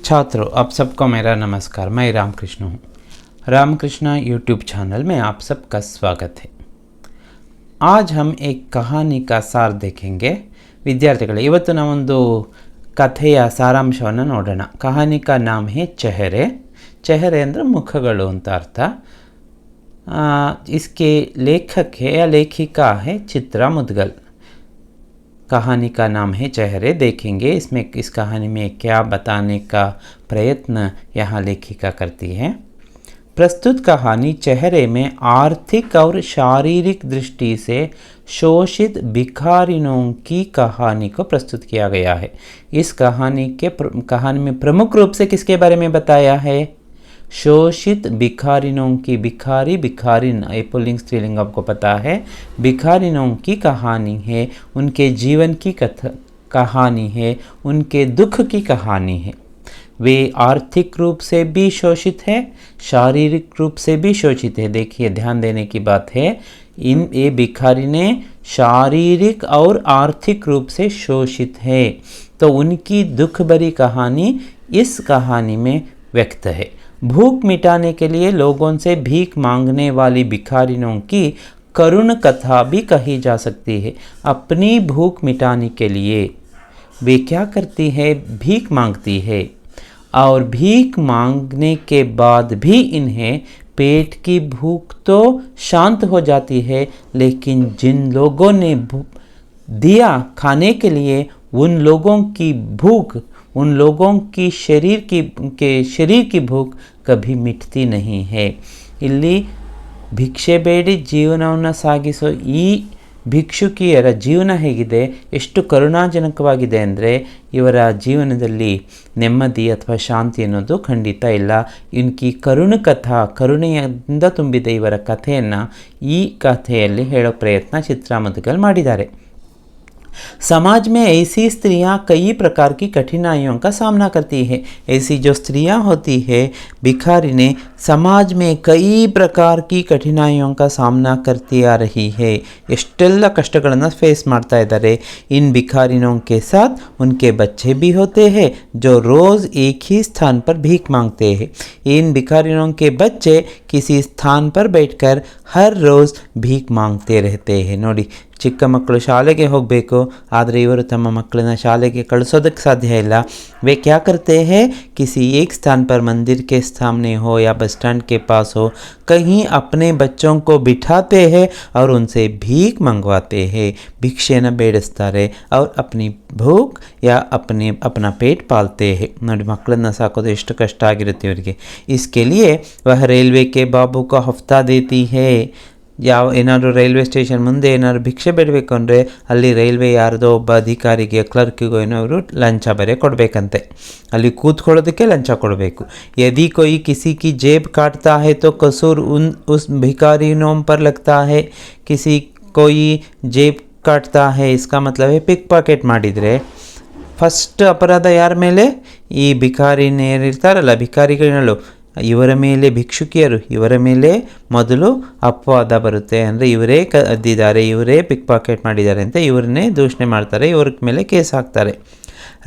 छात्रों, आप सबको मेरा नमस्कार। मैं रामकृष्ण हूँ। रामकृष्ण यूट्यूब चैनल में आप सबका स्वागत है। आज हम एक कहानी का सार देखेंगे। विद्यार्थिगळे, ಇವತ್ತು ನಾವೊಂದು ಕಥೆಯ ಸಾರಾಂಶವನ್ನು ನೋಡೋಣ। कहानी का नाम है चेहरे। चेहरे ಅಂದರೆ ಮುಖಗಳು ಅಂತ ಅರ್ಥ। इसके लेखक है या लेखिका है चित्रा मुदगल। कहानी का नाम है चेहरे। देखेंगे इसमें इस कहानी में क्या बताने का प्रयत्न यहाँ लेखिका करती है। प्रस्तुत कहानी चेहरे में आर्थिक और शारीरिक दृष्टि से शोषित भिखारिनों की कहानी को प्रस्तुत किया गया है। इस कहानी में प्रमुख रूप से किसके बारे में बताया है? शोषित भिखारिनों की। भिखारी भिखारिन ये पुल्लिंग स्त्रीलिंग आपको पता है। भिखारिनों की कहानी है, उनके जीवन की कहानी है, उनके दुख की कहानी है। वे आर्थिक रूप से भी शोषित है, शारीरिक रूप से भी शोषित है। देखिए, ध्यान देने की बात है, ये भिखारी ने शारीरिक और आर्थिक रूप से शोषित है, तो उनकी दुख भरी कहानी इस कहानी में व्यक्त है। भूख मिटाने के लिए लोगों से भीख मांगने वाली भिखारिनों की करुण कथा भी कही जा सकती है। अपनी भूख मिटाने के लिए वे क्या करती है? भीख मांगती है, और भीख मांगने के बाद भी इन्हें पेट की भूख तो शांत हो जाती है, लेकिन जिन लोगों ने दिया खाने के लिए, उन लोगों की भूख, उन लोगों की शरीर की भूख कभी मिटती नहीं है। ಇಲ್ಲಿ ಭಿಕ್ಷೆ ಬೇಡಿ ಜೀವನವನ್ನು ಸಾಗಿಸೋ ಈ ಭಿಕ್ಷುಕಿಯರ ಜೀವನ ಹೇಗಿದೆ, ಎಷ್ಟು ಕರುಣಾಜನಕವಾಗಿದೆ ಅಂದರೆ ಇವರ ಜೀವನದಲ್ಲಿ ನೆಮ್ಮದಿ ಅಥವಾ ಶಾಂತಿ ಅನ್ನೋದು ಖಂಡಿತ ಇಲ್ಲ। ಇನ್ಕಿ ಕರುಣೆಯಿಂದ ತುಂಬಿದ ಇವರ ಕಥೆಯನ್ನು ಈ ಕಥೆಯಲ್ಲಿ ಹೇಳೋ ಪ್ರಯತ್ನ ಚಿತ್ರಾ ಮುದ್ಗಲ್ ಮಾಡಿದ್ದಾರೆ। समाज में ऐसी स्त्रियां कई प्रकार की कठिनाइयों का सामना करती है। ऐसी जो स्त्रियां होती है भिखारी ने समाज में कई प्रकार की कठिनाइयों का सामना करती आ रही है। एष्टेल्ल कष्टಗಳನ್ನು फेस ಮಾಡ್ತಾ ಇದ್ದಾರೆ। इन भिखारिनों के साथ उनके बच्चे भी होते हैं जो रोज़ एक ही स्थान पर भीख मांगते हैं। इन भिखारिनों के बच्चे किसी स्थान पर बैठकर हर रोज़ भीख मांगते रहते हैं। ನೋಡಿ, ಚಿಕ್ಕ ಮಕ್ಕಳು ಶಾಲೆಗೆ ಹೋಗಬೇಕು, ಆದರೆ ಇವರು ತಮ್ಮ ಮಕ್ಕಳನ್ನ ಶಾಲೆಗೆ ಕಳಿಸೋದಕ್ಕೆ ಸಾಧ್ಯ ಇಲ್ಲ। वे क्या करते हैं? किसी एक स्थान पर मंदिर के सामने हो या बस स्टैंड के पास हो, कहीं अपने बच्चों को बिठाते हैं और उनसे भीख मंगवाते हैं। भिक्षेನ ಬೇಡಿಸ್ತಾರೆ और अपनी भूख या अपना पेट पालते हैं। ನೋಡಿ, ಮಕ್ಕಳನ್ನ ಸಾಕೋದು ಎಷ್ಟು ಕಷ್ಟ ಆಗಿರುತ್ತೆ ಇವರಿಗೆ। इसके लिए वह रेलवे के बाबू को हफ्ता देती है। ಯಾವ ಏನಾದರೂ ರೈಲ್ವೆ ಸ್ಟೇಷನ್ ಮುಂದೆ ಏನಾದ್ರು ಭಿಕ್ಷೆ ಬೇಡಬೇಕು ಅಂದರೆ ಅಲ್ಲಿ ರೈಲ್ವೆ ಯಾರ್ದೋ ಒಬ್ಬ ಅಧಿಕಾರಿಗೆ, ಕ್ಲರ್ಕಿಗೋ ಏನೋ ಲಂಚ ಬೇರೆ ಕೊಡಬೇಕಂತೆ, ಅಲ್ಲಿ ಕೂತ್ಕೊಳ್ಳೋದಕ್ಕೆ ಲಂಚ ಕೊಡಬೇಕು। यदि कोई किसी की जेब काटता है तो कसूर उस भिखारियों पर लगता है। किसी कोई जेब काटता है, इसका मतलब है पिक पॉकेट ಮಾಡಿದರೆ ಫಸ್ಟ್ ಅಪರಾಧ ಯಾರ ಮೇಲೆ? ಈ ಭಿಕಾರಿನೇರಿರ್ತಾರಲ್ಲ, ಭಿಕಾರಿಗಳು, ಇವರ ಮೇಲೆ, ಭಿಕ್ಷುಕಿಯರು, ಇವರ ಮೇಲೆ ಮೊದಲು ಅಪವಾದ ಬರುತ್ತೆ। ಅಂದರೆ ಇವರೇ ಕದ್ದಿದ್ದಾರೆ, ಇವರೇ ಪಿಕ್ ಪಾಕೆಟ್ ಮಾಡಿದ್ದಾರೆ ಅಂತ ಇವ್ರನ್ನೇ ದೂಷಣೆ ಮಾಡ್ತಾರೆ, ಇವ್ರ ಮೇಲೆ ಕೇಸ್ ಹಾಕ್ತಾರೆ।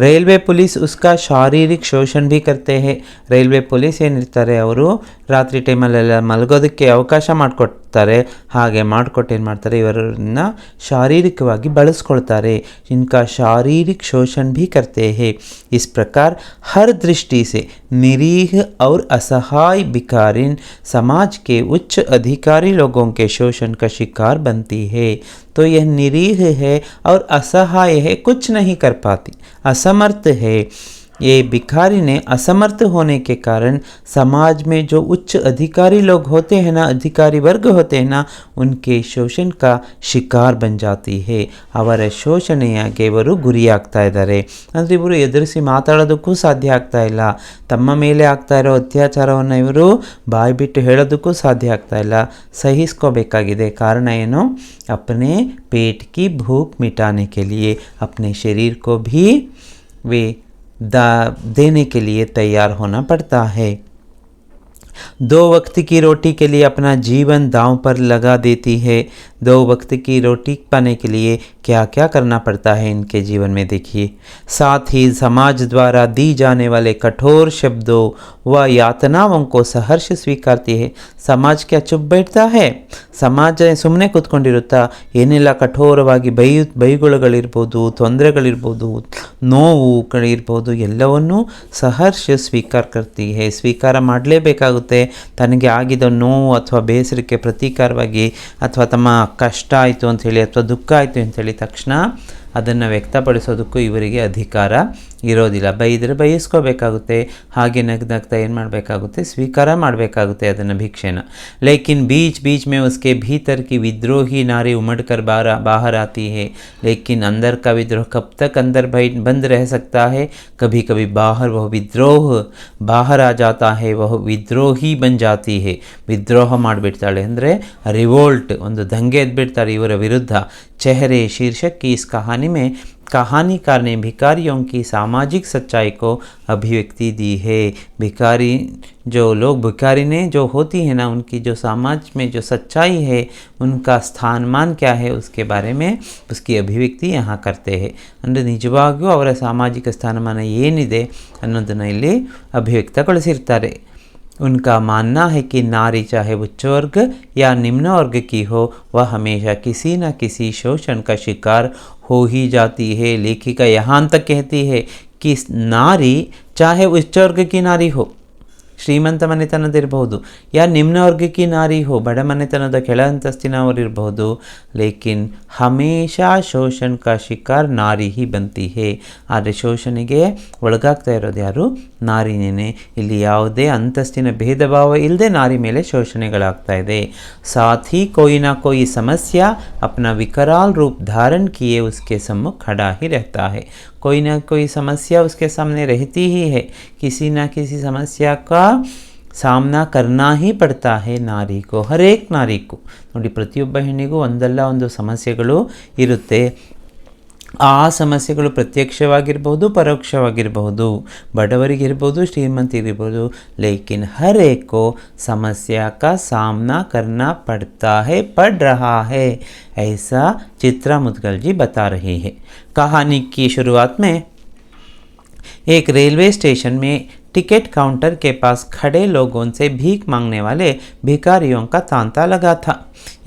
ರೈಲ್ವೆ ಪೊಲೀಸ್ ಉಸ್ಕಾ ಶಾರೀರಿಕ ಶೋಷಣ भी करते हैं। ರೈಲ್ವೆ ಪೊಲೀಸ್ ಏನಿರ್ತಾರೆ ಅವರು ರಾತ್ರಿ ಟೈಮಲ್ಲೆಲ್ಲ ಮಲಗೋದಕ್ಕೆ ಅವಕಾಶ ಮಾಡಿಕೊಡ್ತಾರೆ। ಹಾಗೆ ಮಾಡಿಕೊಟ್ಟು ಏನು ಮಾಡ್ತಾರೆ, ಇವರನ್ನು ಶಾರೀರಿಕವಾಗಿ ಬಳಸ್ಕೊಳ್ತಾರೆ। इनका शारीरिक शोषण भी करते हैं। इस प्रकार हर दृष्टि से निरीह और असहाय भिखारिन समाज के उच्च अधिकारी लोगों के शोषण का शिकार बनती है। तो यह निरीह है और असहाय है, कुछ नहीं कर पाती, असमर्थ है। ये भिखारी ने असमर्थ होने के कारण समाज में जो उच्च अधिकारी लोग होते हैं ना, अधिकारी वर्ग होते हैं ना, उनके शोषण का शिकार बन जाती है। ಅವರ ಶೋಷಣೆಯಾಗಿ ಇವರು ಗುರಿಯಾಗ್ತಾ ಇದ್ದಾರೆ। ಅಂದರೆ ಇವರು ಎದುರಿಸಿ ಮಾತಾಡೋದಕ್ಕೂ ಸಾಧ್ಯ ಆಗ್ತಾ ಇಲ್ಲ, ತಮ್ಮ ಮೇಲೆ ಆಗ್ತಾ ಇರೋ ಅತ್ಯಾಚಾರವನ್ನು ಇವರು ಬಾಯಿ ಬಿಟ್ಟು ಹೇಳೋದಕ್ಕೂ ಸಾಧ್ಯ ಆಗ್ತಾ ಇಲ್ಲ, ಸಹಿಸ್ಕೋಬೇಕಾಗಿದೆ। ಕಾರಣ ಏನು? अपने पेट की भूख मिटाने के लिए अपने शरीर को भी वे देने के लिए तैयार होना पड़ता है। 2 वक्त की रोटी के लिए अपना जीवन दांव पर लगा देती है। 2 वक्त की रोटी पाने के लिए क्या क्या करना पड़ता है इनके जीवन में देखिए। साथ ही समाज द्वारा दी जाने वाले कठोर शब्दों व यातनाओं को सहर्ष स्वीकारती है। समाज क्या चुप बैठता है? ಸಮಾಜ ಸುಮ್ಮನೆ ಕೂತ್ಕೊಂಡಿರುತ್ತಾ? ಏನೆಲ್ಲ ಕಠೋರವಾಗಿ ಬೈಗುಳಗಳಿರ್ಬೋದು, ತೊಂದರೆಗಳಿರ್ಬೋದು, ನೋವುಗಳಿರ್ಬೋದು, ಎಲ್ಲವನ್ನೂ ಸಹರ್ಷ ಸ್ವೀಕಾರ ಕರ್ತಿ ಹೇ, ಸ್ವೀಕಾರ ಮಾಡಲೇಬೇಕಾಗುತ್ತೆ. ತನಗೆ ಆಗಿದ ನೋವು ಅಥವಾ ಬೇಸರಕ್ಕೆ ಪ್ರತೀಕಾರವಾಗಿ ಅಥವಾ ತಮ್ಮ ಕಷ್ಟ ಆಯಿತು ಅಂಥೇಳಿ ಅಥವಾ ದುಃಖ ಆಯಿತು ಅಂಥೇಳಿ ತಕ್ಷಣ ಅದನ್ನು ವ್ಯಕ್ತಪಡಿಸೋದಕ್ಕೂ ಇವರಿಗೆ ಅಧಿಕಾರ ಇರೋದಿಲ್ಲ. ಬೈದರೆ ಬಯಸ್ಕೋಬೇಕಾಗುತ್ತೆ, ಹಾಗೆ ನಗ್ನಗ್ತಾ ಏನು ಮಾಡಬೇಕಾಗುತ್ತೆ? ಸ್ವೀಕಾರ ಮಾಡಬೇಕಾಗುತ್ತೆ ಅದನ್ನು, ಭಿಕ್ಷೆನ. ಲೇಕಿನ್ बीच बीच में उसके भीतर की विद्रोही नारी उमड़ कर बाहर आती है। लेकिन अंदर का विद्रोह कब तक अंदर बंद रह सकता है? कभी कभी बाहर वह विद्रोह बाहर आ जाता है, वह विद्रोही बन जाती है. ವಿದ್ರೋಹ ಮಾಡಿಬಿಡ್ತಾಳೆ ಅಂದರೆ ರಿವೋಲ್ಟ್, ಒಂದು ದಂಗೆ ಎದ್ಬಿಡ್ತಾಳೆ ಇವರ ವಿರುದ್ಧ. चेहरे शीर्षक की इस कहानी में कहानीकार ने भिखारियों की सामाजिक सच्चाई को अभिव्यक्ति दी है. भिखारी जो लोग, भिखारी ने जो होती है ना, उनकी जो समाज में जो सच्चाई है, उनका स्थानमान क्या है, उसके बारे में उसकी अभिव्ಯಕ್ತಿ यहाँ करते हैं. ಅಂದರೆ ನಿಜವಾಗಿಯೂ ಅವರ ಸಾಮಾಜಿಕ ಸ್ಥಾನಮಾನ ಏನಿದೆ ಅನ್ನೋದನ್ನು ಇಲ್ಲಿ ಅಭಿವ್ಯಕ್ತಗೊಳಿಸಿರ್ತಾರೆ. उनका मानना है कि नारी चाहे उच्च वर्ग या निम्न वर्ग की हो, वह हमेशा किसी न किसी शोषण का शिकार हो ही जाती है. लेखिका यहाँ तक कहती है कि नारी चाहे उच्च वर्ग की नारी हो, ಶ್ರೀಮಂತ ಮನೆತನದಿರಬಹುದು, ಯಾ ನಿಮ್ನ ವರ್ಗಕ್ಕೆ ನಾರಿ ಹೋ, ಬಡ ಮನೆತನದ ಕೆಳ ಅಂತಸ್ತಿನವರಿರಬಹುದು, ಲೇಕಿನ್ ಹಮೇಶಾ ಶೋಷಣ ಕಾ ಶಿಕಾರ್ ನಾರಿ ಹಿ ಬಂತಿ ಹೇ. ಆದರೆ ಶೋಷಣೆಗೆ ಒಳಗಾಗ್ತಾ ಇರೋದು ಯಾರು? ನಾರಿನೇ. ಇಲ್ಲಿ ಯಾವುದೇ ಅಂತಸ್ತಿನ ಭೇದ ಭಾವ ಇಲ್ಲದೆ ನಾರಿ ಮೇಲೆ ಶೋಷಣೆಗಳಾಗ್ತಾ ಇದೆ. ಸಾಥ್ ಹಿ ಕೋಯಿ ನಾ ಕೋಯಿ ಸಮಸ್ಯಾ ಅಪ್ನಾ ವಿಕರಾಲ್ ರೂಪ್ धारण किए उसके सम्मुख खड़ा ही रहता है. कोई ना कोई समस्या उसके सामने रहती ही है. किसी ना किसी समस्या का ಸಾಮನಾ ಕರ್ನಾ ಹಿ ಪಡ್ತಾ ಹೇ ನಾರಿ ಕೋ, ಹರೇಕ್ ನಾರಿ ಕೋ. ನೋಡಿ, ಪ್ರತಿಯೊಬ್ಬ ಹೆಣ್ಣಿಗೂ ಒಂದಲ್ಲ ಒಂದು ಸಮಸ್ಯೆಗಳು ಇರುತ್ತೆ. ಆ ಸಮಸ್ಯೆಗಳು ಪ್ರತ್ಯಕ್ಷವಾಗಿರ್ಬೋದು, ಪರೋಕ್ಷವಾಗಿರ್ಬೋದು, ಬಡವರಿಗಿರ್ಬೋದು, ಶ್ರೀಮಂತರಿಗಿರ್ಬೋದು. ಲೇಕಿನ್ ಹರ್ ಏಕ್ ಕೋ ಸಮಸ್ಯಾ ಕಾ ಸಾಮನಾ ಕರ್ನಾ ಪಡ್ತಾ ಹೇ, पड़ रहा है, ऐसा चित्रा मुदगल जी बता रही है. कहानी की शुरुआत में एक रेलवे स्टेशन में टिकट काउंटर के पास खड़े लोगों से भीख मांगने वाले भिखारियों का तांता लगा था.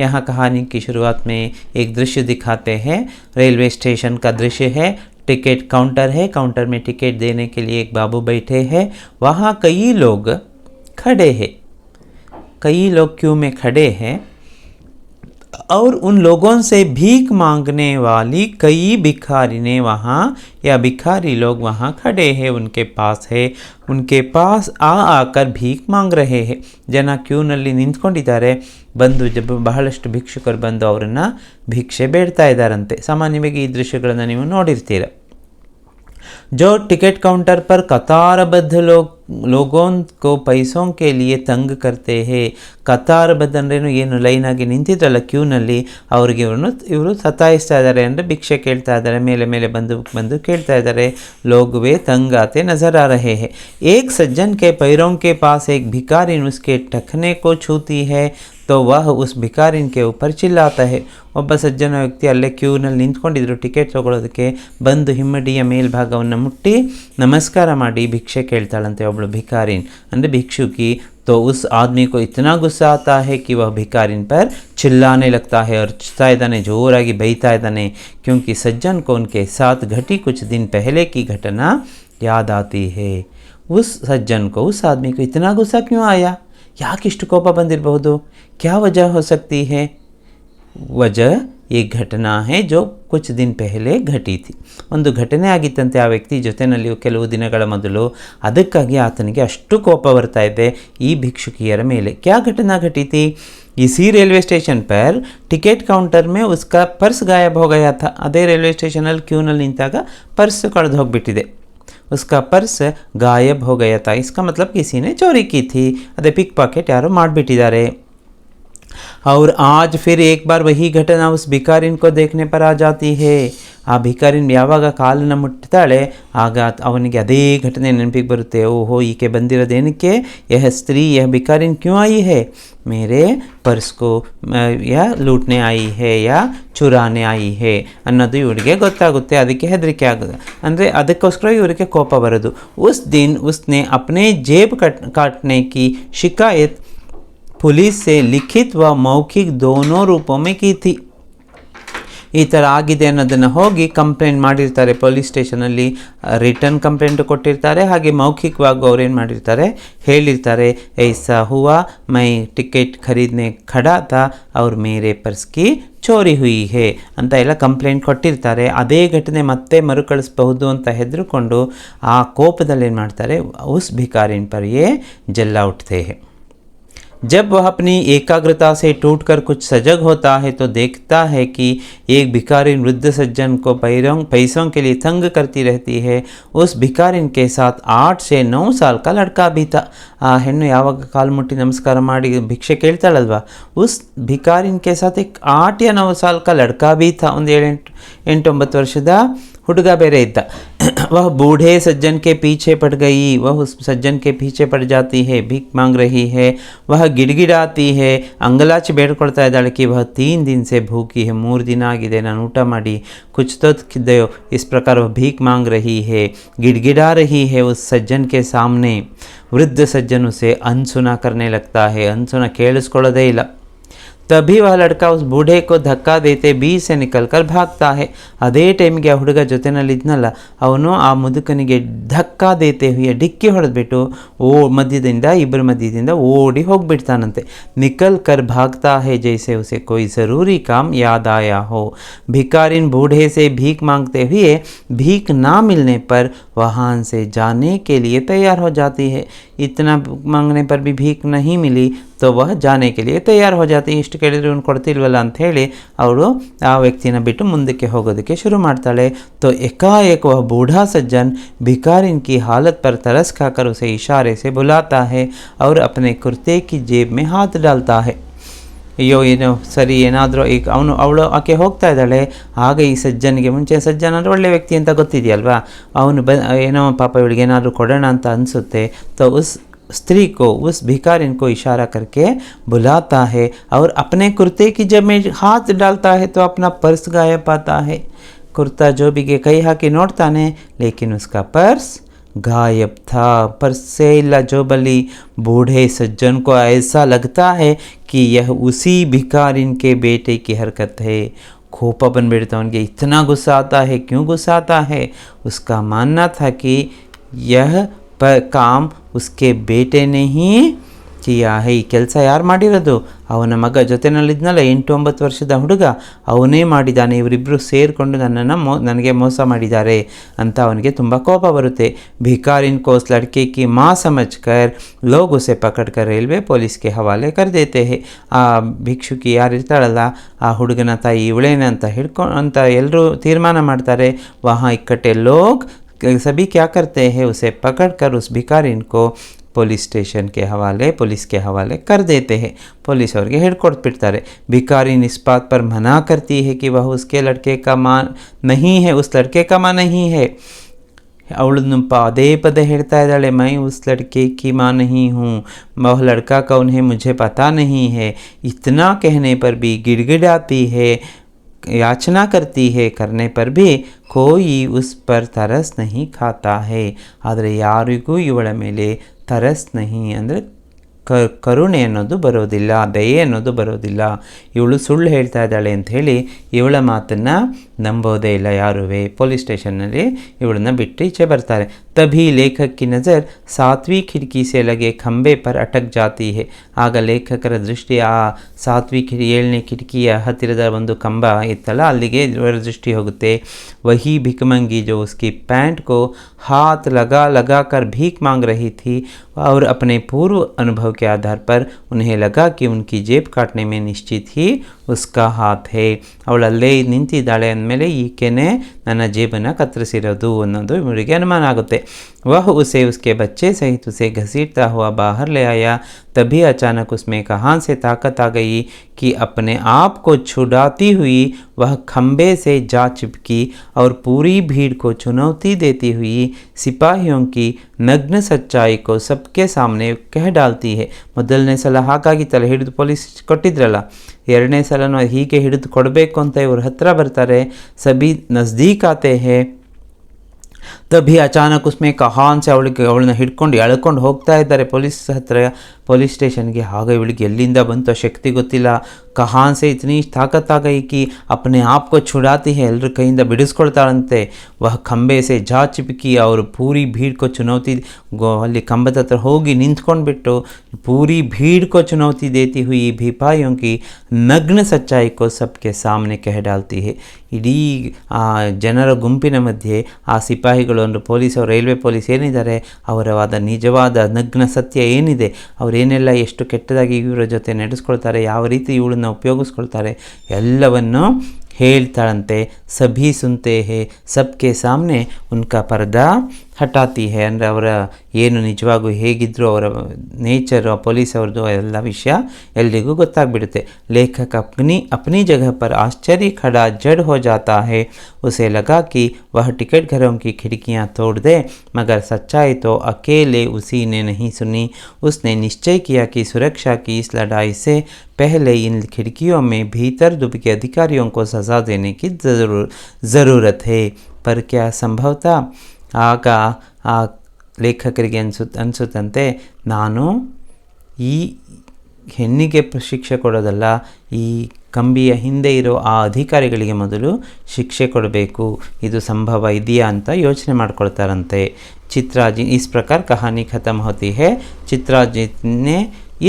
यहाँ कहानी की शुरुआत में एक दृश्य दिखाते हैं. रेलवे स्टेशन का दृश्य है. टिकट काउंटर है. काउंटर में टिकट देने के लिए एक बाबू बैठे हैं. वहाँ कई लोग खड़े हैं. कई लोग क्यू में खड़े हैं और उन लोगों से भीख मांगने वाली कई भिखारी ने वहाँ, या भिखारी लोग वहाँ खड़े हैं, उनके पास है, उनके पास आकर भीख मांग रहे हैं. ಜನ ಕ್ಯೂನಲ್ಲಿ ನಿಂತ್ಕೊಂಡಿದ್ದಾರೆ. ಬಂದು ಬಹಳಷ್ಟು ಭಿಕ್ಷುಕರು ಬಂದು ಅವರನ್ನು ಭಿಕ್ಷೆ ಬೇಡ್ತಾ ಇದ್ದಾರಂತೆ. ಸಾಮಾನ್ಯವಾಗಿ ಈ ದೃಶ್ಯಗಳನ್ನು ನೀವು ನೋಡಿರ್ತೀರ. जो टिकट काउंटर पर कतारबद्ध लोगों को पैसों के लिए तंग करते हैं. ಕತಾರಬದ್ಧ ಅಂದ್ರೇನು? ಏನು ಲೈನಾಗಿ ನಿಂತಿದ್ರಲ್ಲ ಕ್ಯೂನಲ್ಲಿ, ಅವ್ರಿಗೆ ಇವರು ಸತಾಯಿಸ್ತಾ ಇದ್ದಾರೆ, ಅಂದರೆ ಭಿಕ್ಷೆ ಕೇಳ್ತಾ ಇದ್ದಾರೆ, ಮೇಲೆ ಮೇಲೆ ಬಂದು ಕೇಳ್ತಾ ಇದ್ದಾರೆ. लोग वे तंग आते नजर आ रहे हैं. एक सज्जन के पैरों के पास एक भिखारिन उसके टखने को छूती है तो वह उस भिखारिन के ऊपर चिल्लाता है. ಒಬ್ಬ ಸಜ್ಜನ ವ್ಯಕ್ತಿ ಅಲ್ಲೇ ಕ್ಯೂನಲ್ಲಿ ನಿಂತ್ಕೊಂಡಿದ್ರು ಟಿಕೆಟ್ ತೊಗೊಳೋದಕ್ಕೆ, ಬಂದು ಹಿಮ್ಮಡಿಯ ಮೇಲ್ಭಾಗವನ್ನು ಮುಟ್ಟಿ ನಮಸ್ಕಾರ ಮಾಡಿ ಭಿಕ್ಷೆ ಕೇಳ್ತಾಳಂತೆ ಒಬ್ಬಳು ಭಿಕಾರಿನ್, ಅಂದರೆ ಭಿಕ್ಷುಕಿ. तो उस आदमी को इतना गुस्सा आता है कि वह भिखारिन पर चिल्लाने लगता है और चिल्लाता इदाने, जोराಗಿ ಬೈತಾ ಇದ್ದಾನೆ. क्योंकि सज्जन को उनके साथ घटी कुछ दिन पहले की घटना याद आती है. उस सज्जन को, उस आदमी को इतना गुस्सा क्यों आया? ಯಾಕಿಷ್ಟು ಕೋಪ ಬಂದಿರಬಹುದು? क्या वजह हो सकती है? वजह एक घटना है जो कुछ दिन पहले घटी थी. ಒಂದು ಘಟನೆ ಆಗಿತ್ತಂತೆ ಆ ವ್ಯಕ್ತಿ ಜೊತೆಯಲ್ಲಿ ಕೆಲವು ದಿನಗಳ ಮೊದಲು. ಅದಕ್ಕಾಗಿ ಆತನಿಗೆ ಅಷ್ಟು ಕೋಪ ಬರ್ತಾ ಇದೆ ಈ ಭಿಕ್ಷುಕಿಯರ ಮೇಲೆ. क्या घटना घटी थी? इसी रेलवे स्टेशन पर टिकट काउंटर में उसका पर्स गायब हो गया था. ಅದೇ ರೈಲ್ವೆ ಸ್ಟೇಷನಲ್ಲಿ ಕ್ಯೂನಲ್ಲಿ ನಿಂತಾಗ ಪರ್ಸ್ ಕಳೆದು ಹೋಗಿಬಿಟ್ಟಿದೆ. उसका पर्स गायब हो गया था. इसका मतलब किसी ने चोरी की थी. ಅದೇ ಪಿಕ್ ಪಾಕೆಟ್ ಯಾರು ಮಾಡಿಬಿಟ್ಟಿದ್ದಾರೆ. और आज फिर एक बार वही घटना उस भिखारिन को देखने पर आ जाती है। ಆ ಭಿಕಾರಿನ್ ಯಾವಾಗ ಕಾಲನ್ನು ಮುಟ್ತಾಳೆ ಆಗ ಅವನಿಗೆ ಅದೇ ಘಟನೆ ನೆನಪಿಗೆ ಬರುತ್ತೆ. ಓಹೋ, ಈಕೆ ಬಂದಿರೋದೇನಕ್ಕೆ? ಯಹ ಸ್ತ್ರೀ ಯಹ ಭಿಕಾರಿನ್ ಕ್ಯೂ ಆಯಿ ಹೇ? ಮೇರೆ ಪರ್ಸ್ ಕೋ ಯಾ ಲೂಟ್ನೆ ಆಯಿ ಹೇ ಯಾ ಚುರಾನೆ ಆಯಿ ಹೇ ಅನ್ನೋದು ಇವರಿಗೆ ಗೊತ್ತಾಗುತ್ತೆ. ಅದಕ್ಕೆ ಹೆದರಿಕೆ ಆಗೋದು, ಅಂದರೆ ಅದಕ್ಕೋಸ್ಕರ ಇವರಿಗೆ ಕೋಪ ಬರೋದು. ಉಸ್ ದಿನ್ ಉಸ್ನೆ ಅಪ್ನೆ ಜೇಬ್ काटने की शिकायत पुलिस से लिखित व मौखिक दोनों रूपों में की थी. ಈ ಥರ ಆಗಿದೆ ಅನ್ನೋದನ್ನು ಹೋಗಿ ಕಂಪ್ಲೇಂಟ್ ಮಾಡಿರ್ತಾರೆ ಪೊಲೀಸ್ ಸ್ಟೇಷನಲ್ಲಿ. ರಿಟರ್ನ್ ಕಂಪ್ಲೇಂಟ್ ಕೊಟ್ಟಿರ್ತಾರೆ, ಹಾಗೆ ಮೌಖಿಕವಾಗಿ ಅವ್ರೇನು ಮಾಡಿರ್ತಾರೆ, ಹೇಳಿರ್ತಾರೆ, ಐಸಾ ಹುವಾ ಮೈ ಟಿಕೆಟ್ ಖರೀದನೆ ಖಡಾ ಥಾ ಅವ್ರ ಮೇರೆ ಪರ್ಸ್ ಕಿ ಚೋರಿ ಹುಯಿ ಹೇ ಅಂತ ಎಲ್ಲ ಕಂಪ್ಲೇಂಟ್ ಕೊಟ್ಟಿರ್ತಾರೆ. ಅದೇ ಘಟನೆ ಮತ್ತೆ ಮರುಕಳಿಸಬಹುದು ಅಂತ ಹೆದರ್ಕೊಂಡು ಆ ಕೋಪದಲ್ಲಿ ಏನು ಮಾಡ್ತಾರೆ, ಉಸ್ ಭಿಕಾರಿನ್ ಪರ್ ಯೇ ಜಲ್ಲ ಉಠ್ತೆ ಹೇ. जब वह अपनी एकाग्रता से टूटकर कुछ सजग होता है तो देखता है कि एक भिखारिन वृद्ध सज्जन को पैसों के लिए तंग करती रहती है. उस भिखारिन के साथ 8 से 9 साल का लड़का भी था. ಆ ಹೆಣ್ಣು ಯಾವಾಗ ಕಾಲು ಮುಟ್ಟಿ ನಮಸ್ಕಾರ ಮಾಡಿ ಭಿಕ್ಷೆ ಕೇಳ್ತಾಳಲ್ವ, ಉಸ್ ಭಿಕಾರಿನ್ ಕೆ ಸಾಥ್ एक 8 या 9 साल का लड़का भी था. ಒಂದು 8-9 ವರ್ಷದ ಹುಡುಗ ಬೇರೆ ಇದ್ದ. वह बूढ़े सज्जन के पीछे पड़ गई. वह उस सज्जन के पीछे पड़ जाती है, भीख मांग रही है. वह ಗಿಡಗಿಡಾತಿ है, ಅಂಗಲಾಚಿ ಬೇಡ್ಕೊಳ್ತಾ ಇದ್ದಾಳೆ कि वह 3 दिन से भूखी है. 3 दिन ಆಗಿದೆ ನಾನು ಊಟ ಮಾಡಿ. कुछ तो खिदयो इस प्रकार वह भीख मांग रही है, गिड़गिड़ा रही है उस सज्जन के सामने. वृद्ध सज्जन उसे अनसुना करने लगता है. अनसुना ಕೇಳಿಸ್ಕೊಳ್ಳೋದೇ ಇಲ್ಲ. तभी वह लड़का उस बूढ़े को धक्का देते बीच से निकलकर भागता है. ಅದೇ ಟೈಮ್ಗೆ ಆ ಹುಡುಗ ಜೊತೆನಲ್ಲಿದ್ನಲ್ಲ, ಅವನು ಆ ಮುದುಕನಿಗೆ ಧಕ್ಕಾ ದೇತೆ ಹುಯ್ಯ ಡಿಕ್ಕಿ ಹೊಡೆದ್ಬಿಟ್ಟು ಇಬ್ಬರ ಮಧ್ಯದಿಂದ ಓಡಿ ಹೋಗ್ಬಿಡ್ತಾನಂತೆ. निकल कर भागता है जैसे उसे कोई ज़रूरी काम याद आया हो. भिखारिन बूढ़े से भीख मांगते हुए भीख ना मिलने पर वहाँ से जाने के लिए तैयार हो जाती है. इतना मांगने पर भी भीख नहीं मिली तो वह जाने के लिए तैयार हो जाती है. ಇಷ್ಟು ಕೇಳಿದ್ರೆ ಇವನು ಕೊಡ್ತಿಲ್ವಲ್ಲ ಅಂಥೇಳಿ ಅವಳು ಆ ವ್ಯಕ್ತಿನ ಬಿಟ್ಟು ಮುಂದಕ್ಕೆ ಹೋಗೋದಕ್ಕೆ ಶುರು ಮಾಡ್ತಾಳೆ. तो एकाएक वह बूढ़ा सज्जन भिखारिन की हालत पर तरस खाकर उसे इशारे से बुलाता है और अपने कुर्ते की जेब में हाथ डालता है. ಅಯ್ಯೋ ಏನೋ ಸರಿ ಏನಾದರೂ ಈಗ ಅವಳು ಆಕೆ ಹೋಗ್ತಾ ಇದ್ದಾಳೆ. ಆಗ ಈ ಸಜ್ಜನಿಗೆ, ಮುಂಚೆ ಸಜ್ಜನ ಅಂದರೆ ಒಳ್ಳೆ ವ್ಯಕ್ತಿ ಅಂತ ಗೊತ್ತಿದೆಯಲ್ವಾ, ಅವನು ಏನೋ ಪಾಪ ಇವಳಿಗೆ ಏನಾದರೂ ಕೊಡೋಣ ಅಂತ ಅನಿಸುತ್ತೆ. तो उस स्त्री को उस भिखारिन को इशारा करके बुलाता है और अपने कुर्ते की जेब में हाथ डालता है तो अपना पर्स गायब पाता है. कुर्ता जोबिಗೆ ಕೈ ಹಾಕಿ ನೋಡ್ತಾನೆ, लेकिन उसका पर्स गायब था. पर्स से इला जोबली. बूढ़े सज्जन को ऐसा लगता है कि यह उसी भिखारिन के बेटे की हरकत है. खोपा बनबिड़ता उनके इतना गुस्सा आता है. क्यों गुस्सा आता है? उसका मानना था कि यह पर काम उसके बेटे ने ही किया है. ಈ ಕೆಲಸ ಯಾರು ಮಾಡಿರೋದು? ಅವನ ಮಗ ಜೊತೆನಲ್ಲಿದ್ನಲ್ಲ 8-9 ವರ್ಷದ ಹುಡುಗ, ಅವನೇ ಮಾಡಿದ್ದಾನೆ. ಇವರಿಬ್ಬರು ಸೇರಿಕೊಂಡು ನನಗೆ ಮೋಸ ಮಾಡಿದ್ದಾರೆ ಅಂತ ಅವನಿಗೆ ತುಂಬ ಕೋಪ ಬರುತ್ತೆ. भिखारिन को उस लड़के की माँ समझकर लोग उसे पकड़कर रेलवे पुलिस के हवाले कर देते हैं. ಆ ಭಿಕ್ಷುಕಿ ಯಾರಿರ್ತಾಳಲ್ಲ, ಆ ಹುಡುಗನ ತಾಯಿ ಇವಳೇನೆ ಅಂತ ಎಲ್ಲರೂ ತೀರ್ಮಾನ ಮಾಡ್ತಾರೆ. वहाँ इकट्ठे लोग सभी क्या करते हैं, उसे पकड़कर उस भिखारिन को पुलिस के हवाले कर देते हैं. पुलिस ಅವ್ರಿಗೆ ಹಿಡ್ಕೊಟ್ಬಿಡ್ತಾರೆ. भिखारिन इस बात पर मना करती है कि वह उसके लड़के का माँ नहीं है, उस लड़के का माँ नहीं है. ಅವಳು ಪದೇ ಪದೇ ಹೇಳ್ತಾ ಇದ್ದಾಳೆ, मैं उस लड़के की माँ नहीं हूँ, वह लड़का कौन है मुझे पता नहीं है. इतना कहने पर भी गिड़गिड़ाती है, याचना करती है. करने पर भी कोई उस पर तरस नहीं खाता है. ಆದರೆ ಯಾರಿಗೂ ಇವಳ ಮೇಲೆ तरस नहीं ಅಂದರೆ ಕರುಣೆ ಅನ್ನೋದು ಬರೋದಿಲ್ಲ, ದಯೆ ಅನ್ನೋದು ಬರೋದಿಲ್ಲ. ಇವಳು ಸುಳ್ಳು ಹೇಳ್ತಾ ಇದ್ದಾಳೆ ಅಂಥೇಳಿ ಇವಳ ಮಾತನ್ನು ನಂಬೋದೇ ಇಲ್ಲ ಯಾರುವೆ. ಪೊಲೀಸ್ ಸ್ಟೇಷನ್ನಲ್ಲಿ ಇವಳನ್ನ ಬಿಟ್ಟು ಈಚೆ ಬರ್ತಾರೆ. तभी लेखक की नज़र 7वीं खिड़की से लगे खंबे पर अटक जाती है. ಆಗ ಲೇಖಕರ ದೃಷ್ಟಿ ಆ 7वीं 7ನೇ ಕಿಟಕಿಯ ಹತ್ತಿರದ ಒಂದು ಕಂಬ ಇತ್ತಲ್ಲ, ಅಲ್ಲಿಗೆ ಇವರ ದೃಷ್ಟಿ ಹೋಗುತ್ತೆ. वही भिखमंगी जो उसकी पैंट को हाथ लगा कर भीख मांग रही थी और अपने पूर्व अनुभव के आधार पर उन्हें लगा कि उनकी जेब काटने में निश्चित ही उसका हाथ है. ಅವಳಲ್ಲೇ ನಿಂತಿದ್ದಾಳೆ ಅಂದಮೇಲೆ ಈಕೆನೇ ನನ್ನ ಜೇಬನ್ನು ಕತ್ತರಿಸಿರೋದು ಅನ್ನೋದು ಇವರಿಗೆ ಅನುಮಾನ ಆಗುತ್ತೆ. वह उसे उसके बच्चे सहित उसे घसीटता हुआ बाहर ले आया. तभी अचानक उसमें कहाँ से ताकत आ गई कि अपने आप को छुड़ाती हुई वह खंबे से जा चिपकी और पूरी भीड़ को चुनौती देती हुई सिपाहियों की नग्न सच्चाई को सबके सामने कह डालती है. ಮೊದಲನೇ ಸಲ ಹಾಗಾಗಿತ್ತಲ್ಲ, ಹಿಡಿದು ಪೊಲೀಸ್ ಕೊಟ್ಟಿದ್ರಲ್ಲ, ಎರಡನೇ ಸಲನೂ ಹೀಗೆ ಹಿಡಿದು ಕೊಡಬೇಕು ಅಂತ ಇವರು ಹತ್ರ ಬರ್ತಾರೆ. ಸಭಿ ನಜ್ದೀಕ್ ಆತೆ ಹೇ. तभी अचानक उसमें कहान से ಅವಳನ್ನ ಹಿಡ್ಕೊಂಡು ಎಳ್ಕೊಂಡು ಹೋಗ್ತಾ ಇದ್ದಾರೆ ಪೊಲೀಸ್ ಸ್ಟೇಷನ್ಗೆ. ಆಗ ಇವಳಿಗೆ ಎಲ್ಲಿಂದ ಬಂತು ಶಕ್ತಿ ಗೊತ್ತಿಲ್ಲ. ಕಹಾನ್ से इतनी ताकत आ गई कि अपने आप को छुड़ाती है, ಎಲ್ಲರ ಕೈಯಿಂದ ಬಿಡಿಸ್ಕೊಳ್ತಾಳಂತೆ. वह खंबे से जा चिपकी और पूरी भीड़ को चुनौती, ಅಲ್ಲಿ ಕಂಬದ ಹತ್ರ ಹೋಗಿ ನಿಂತ್ಕೊಂಡ್ಬಿಟ್ಟು पूरी भीड़ को चुनौती देती हुई भिपाइयों की नग्न सच्चाई को सबके सामने कह डालती है. ಇಡೀ ಆ ಜನರ ಗುಂಪಿನ ಮಧ್ಯೆ ಆ ಸಿಪಾಹಿಗಳು ಅಂದರೆ ಪೊಲೀಸರು, ರೈಲ್ವೆ ಪೊಲೀಸ್ ಏನಿದ್ದಾರೆ ಅವರವಾದ ನಿಜವಾದ ನಗ್ನ ಸತ್ಯ ಏನಿದೆ, ಅವರೇನೆಲ್ಲ ಎಷ್ಟು ಕೆಟ್ಟದಾಗಿ ಇವರ ಜೊತೆ ನಡೆಸ್ಕೊಳ್ತಾರೆ, ಯಾವ ರೀತಿ ಇವಳನ್ನು ಉಪಯೋಗಿಸ್ಕೊಳ್ತಾರೆ ಎಲ್ಲವನ್ನು ಹೇಳ್ತಾಳಂತೆ. ಸಭಿ ಸುನ್ತೆ ಹೇ, ಸಬ್ಕೆ ಸಾಮ್ನೆ ಉನ್ಕಾ ಪರ್ದಾ ಹಟಾತಿ ಹೇ. ಅಂದರೆ ಅವರ ಏನು ನಿಜವಾಗೂ ಹೇಗಿದ್ದರೂ ಅವರ ನೇಚರು, ಪೊಲೀಸ್ ಅವ್ರದ್ದು ಎಲ್ಲ ವಿಷಯ ಎಲ್ರಿಗೂ ಗೊತ್ತಾಗ್ಬಿಡುತ್ತೆ. ಲೇಖಕ अपनी जगह पर आश्चर्य खड़ा जड़ हो जाता है. उसे लगा कि वह टिकट घरों की खिड़कियां तोड़ दे, मगर सच्चाई तो अकेले उसी ने नहीं सुनी. उसने निश्चय किया कि सुरक्षा की इस लड़ाई से पहले इन खिड़कियों में भीतर दुबके अधिकारियों को सज़ा देने की ज़रूरत है. पर क्या संभव था? ಆಗ ಆ ಲೇಖಕರಿಗೆ ಅನಿಸುತ್ತಂತೆ, ನಾನು ಈ ಹೆಣ್ಣಿಗೆ ಶಿಕ್ಷೆ ಕೊಡೋದಲ್ಲ, ಈ ಕಂಬಿಯ ಹಿಂದೆ ಇರೋ ಆ ಅಧಿಕಾರಿಗಳಿಗೆ ಮೊದಲು ಶಿಕ್ಷೆ ಕೊಡಬೇಕು, ಇದು ಸಂಭವ ಇದೆಯಾ ಅಂತ ಯೋಚನೆ ಮಾಡ್ಕೊಳ್ತಾರಂತೆ. ಚಿತ್ರಾಜಿ इस प्रकार कहानी ख़त्म होती है. चित्राजीत ने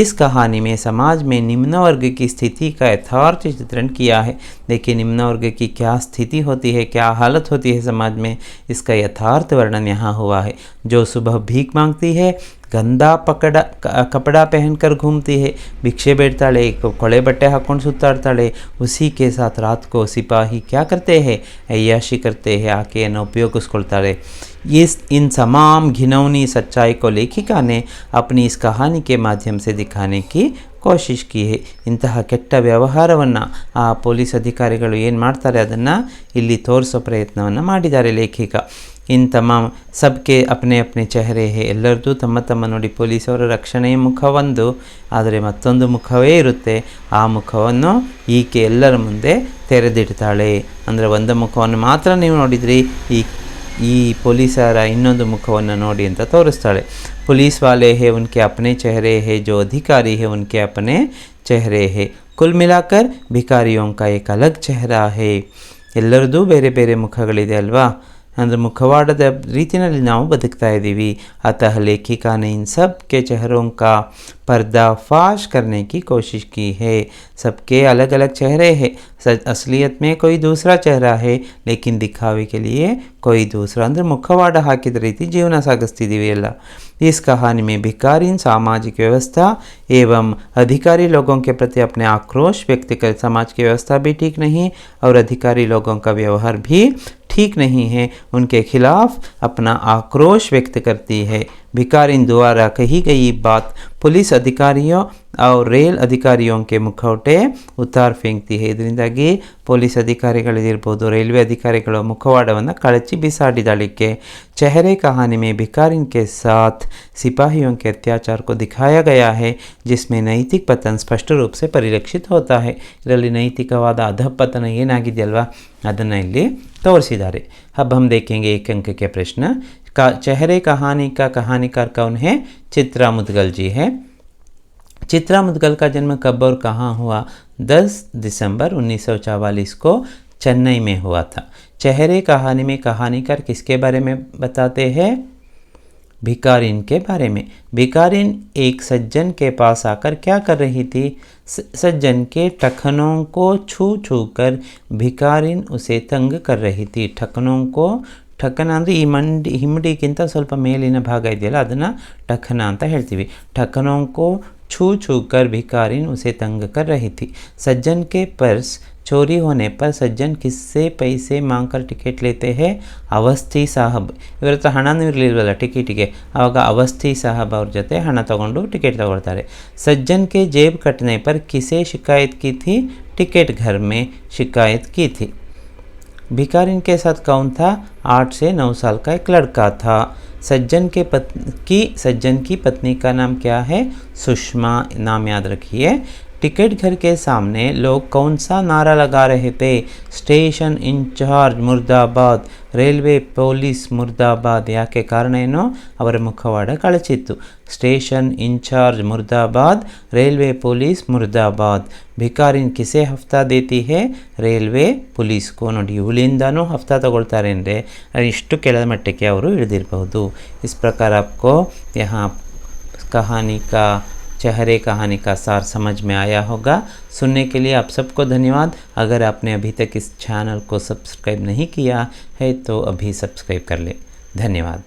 इस कहानी में समाज में निम्न वर्ग की स्थिति का यथार्थ चित्रण किया है. देखिए निम्न वर्ग की क्या स्थिति होती है, क्या हालत होती है समाज में, इसका यथार्थ वर्णन यहाँ हुआ है. जो सुबह भीख मांगती है, गंदा कपड़ा पहनकर घूमती है, भिक्षे बैठताಳೆ, ಕೊಳೆ ಬಟ್ಟೆ ಹಾಕ್ಕೊಂಡು ಸುತ್ತಾಡ್ತಾಳೆ. उसी के साथ रात को सिपाही क्या करते हैं, अय्याशी करते हैं, ಆಕೆಯನ್ನು ಉಪಯೋಗಿಸ್ಕೊಳ್ತಾರೆ. इन तमाम घिनौनी सच्चाई को लेखिका ने अपनी इस कहानी के माध्यम से दिखाने की ಕೋಶಿಶ್ ಕಿ ಹೇ. ಇಂತಹ ಕೆಟ್ಟ ವ್ಯವಹಾರವನ್ನು ಆ ಪೊಲೀಸ್ ಅಧಿಕಾರಿಗಳು ಏನು ಮಾಡ್ತಾರೆ ಅದನ್ನು ಇಲ್ಲಿ ತೋರಿಸೋ ಪ್ರಯತ್ನವನ್ನು ಮಾಡಿದ್ದಾರೆ ಲೇಖಿಕ. ಇನ್ ತಮಾಮ್ ಸಬ್ಕೆ ಅಪ್ನೆ ಅಪ್ನೆ ಚೆಹರೆ ಹೇ, ಎಲ್ಲರದ್ದು ತಮ್ಮ ತಮ್ಮ ನೋಡಿ, ಪೊಲೀಸವರ ರಕ್ಷಣೆಯ ಮುಖ ಒಂದು, ಆದರೆ ಮತ್ತೊಂದು ಮುಖವೇ ಇರುತ್ತೆ. ಆ ಮುಖವನ್ನು ಈಕೆ ಎಲ್ಲರ ಮುಂದೆ ತೆರೆದಿಡ್ತಾಳೆ. ಅಂದರೆ ಒಂದು ಮುಖವನ್ನು ಮಾತ್ರ ನೀವು ನೋಡಿದ್ರಿ, ಈ ಪೊಲೀಸರ ಇನ್ನೊಂದು ಮುಖವನ್ನು ನೋಡಿ ಅಂತ ತೋರಿಸ್ತಾಳೆ. पुलिस वाले हैं उनके अपने चेहरे हैं, जो अधिकारी है उनके अपने चेहरे हैं. कुल मिलाकर भिखारियों का एक अलग चेहरा है. ಎಲ್ಲರದ್ದು ಬೇರೆ ಬೇರೆ ಮುಖಗಳಿದೆ ಅಲ್ವಾ, ಅಂದರೆ ಮುಖವಾಡದ ರೀತಿಯಲ್ಲಿ ನಾವು ಬದುಕ್ತಾ ಇದ್ದೀವಿ. अतः लेखिका ने इन सब के चेहरों का पर्दाफाश करने की कोशिश की है. सबके अलग अलग चेहरे हैं, असलियत में कोई दूसरा चेहरा है, लेकिन दिखावे के लिए कोई दूसरा, ಅಂದರೆ ಮುಖವಾಡ ಹಾಕಿದ ರೀತಿ ಜೀವನ ಸಾಗಿಸ್ತಿದ್ದೀವಿ ಎಲ್ಲ. इस कहानी में भिखारिन सामाजिक व्यवस्था एवं अधिकारी लोगों के प्रति अपने आक्रोश व्यक्त कर, समाज की व्यवस्था भी ठीक नहीं और अधिकारी लोगों का व्यवहार भी ठीक नहीं है, उनके खिलाफ अपना आक्रोश व्यक्त करती है. भिखारिन द्वारा कही गई बात पुलिस अधिकारियों और रेल अधिकारियों के मुखौटे उतार फेंकती है. ಇದರಿಂದಾಗಿ ಪೊಲೀಸ್ ಅಧಿಕಾರಿಗಳಿರ್ಬೋದು, ರೈಲ್ವೆ ಅಧಿಕಾರಿಗಳ ಮುಖವಾಡವನ್ನು ಕಳಚಿ ಬಿಸಾಡಿದಾಳಿಕೆ. चेहरे कहानी में भिखारिन के साथ सिपाहियों के अत्याचार को दिखाया गया है, जिसमें नैतिक पतन स्पष्ट रूप से परिलक्षित होता है. ಇದರಲ್ಲಿ ನೈತಿಕವಾದ ಅಧಪತನ ಏನಾಗಿದೆಯಲ್ವಾ ಅದನ್ನು ಇಲ್ಲಿ ತೋರಿಸಿದ್ದಾರೆ. अब हम देखेंगे एक अंक के प्रश्न. चेहरे कहानी का कहानीकार कौन है? चित्रा मुदगल जी है. चित्रा मुदगल का जन्म कब और कहाँ हुआ? 10 दिसंबर 1944 को चेन्नई में हुआ था. चेहरे कहानी में कहानीकार किसके बारे में बताते हैं? भिखारिन के बारे में. भिखारिन एक सज्जन के पास आकर क्या कर रही थी? सज्जन के टखनों को छू छू कर भिखारिन उसे तंग कर रही थी. टखनों को, ಟಖನ ಅಂದರೆ ಈ ಹಿಮ್ಮಡಿಗಿಂತ ಸ್ವಲ್ಪ ಮೇಲಿನ ಭಾಗ ಇದೆಯಲ್ಲ ಅದನ್ನು ಟಖನ ಅಂತ ಹೇಳ್ತೀವಿ. ಟಖನೋಂಕೋ छू छू कर भिखारिन उसे तंग कर रही थी। सज्जन के पर्स चोरी होने पर सज्जन किससे पैसे मांगकर टिकट लेते हैं? अवस्थी साहब। इवर हत्र ಹಣನೂ ಇರಲಿಲ್ವಲ್ಲ ಟಿಕೆಟಿಗೆ, ಆವಾಗ ಅವಸ್ಥಿ ಸಾಹಬ್ ಅವ್ರ ಜೊತೆ ಹಣ ತಗೊಂಡು ಟಿಕೆಟ್ ತಗೊಳ್ತಾರೆ। सज्जन के जेब कटने पर किसे शिकायत की थी? टिकट घर में शिकायत की थी। भिखारिन के साथ कौन था? 8 से 9 साल का एक लड़का था। सज्जन की पत्नी का नाम क्या है? सुषमा। नाम याद रखिए। टिकट घर के सामने लोग कौन सा नारा लगा रहे थे? स्टेशन इंचार्ज मुर्दाबाद, ರೈಲ್ವೆ ಪೊಲೀಸ್ ಮುರ್ದಾಬಾದ್। ಯಾಕೆ ಕಾರಣ ಏನು? ಅವರ ಮುಖವಾಡ ಕಳಚಿತ್ತು। ಸ್ಟೇಷನ್ ಇನ್ಚಾರ್ಜ್ ಮುರ್ದಾಬಾದ್, ರೈಲ್ವೆ ಪೊಲೀಸ್ ಮುರ್ದಾಬಾದ್। ಭಿಕಾರಿನ್ ಕಿಸೆ ಹಫ್ತಾ ದೇತಿ ಹೇ? ರೈಲ್ವೆ ಪೊಲೀಸ್ಗೂ। ನೋಡಿ, ಇವುಗಳಿಂದನೂ ಹಫ್ತಾ ತಗೊಳ್ತಾರೆ ಅಂದರೆ ಇಷ್ಟು ಕೆಳದ ಮಟ್ಟಕ್ಕೆ ಅವರು ಇಳಿದಿರಬಹುದು। इस प्रकार आपको यहाँ कहानी का चेहरे कहानी का सार समझ में आया होगा। सुनने के लिए आप सबको धन्यवाद। अगर आपने अभी तक इस चैनल को सब्सक्राइब नहीं किया है तो अभी सब्सक्राइब कर ले। धन्यवाद।